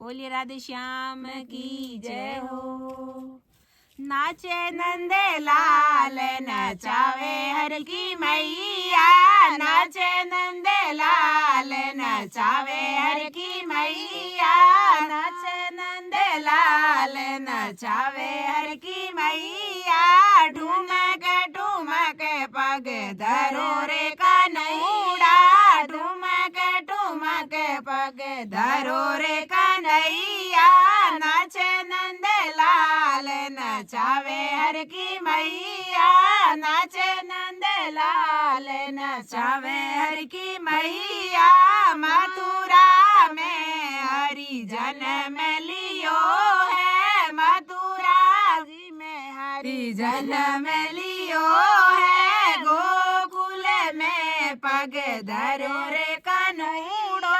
बोलिए राधे श्याम की जय हो। नाचे नंदे लाल नचावे हर की मैया, नाचे नंदे लाल नचावे हर की मैया, नाचे नंदे लाल नचावे हर की मैया। ढूमक ढूमक पग धरो रे कन्हैया, ढूमक ढूमक पग धरो रे कन्हैया। नाचे नंद लाल नचावे हर की मैया, नाचे नंद लाल नचावे हर की मैया। मथुरा में हरि जन्म लियो है, मथुरा जी में हरि जन्म लियो है। गोकुल में पग धरो रे कन्हैया,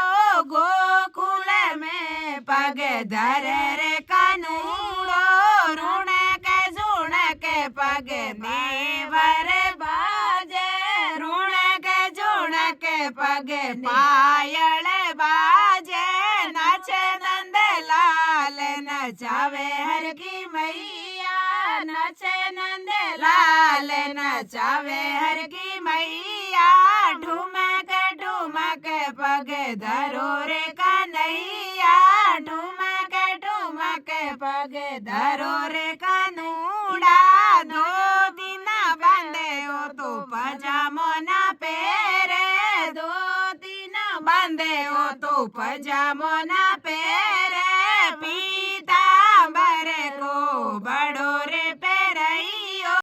गोकुल में पग धर रे कन्हैया। रुणक झुणक पग देवर बाजे, रुणक झुणक पग पायल बाजे। नाचे नंद लाल नचावे हर की मैया, नाचे नंद लाल नचावे हर की मैया। ढूमक ढूमक पग धरो रे कन्हैया, ढूमक ढूमक पग धरो रे कन्हैया। दो दिन बांधे हो तो पजामो ना पहरे, दो दिन बांधे हो तो पजामो ना पहरे। पीतांबर को बड़ो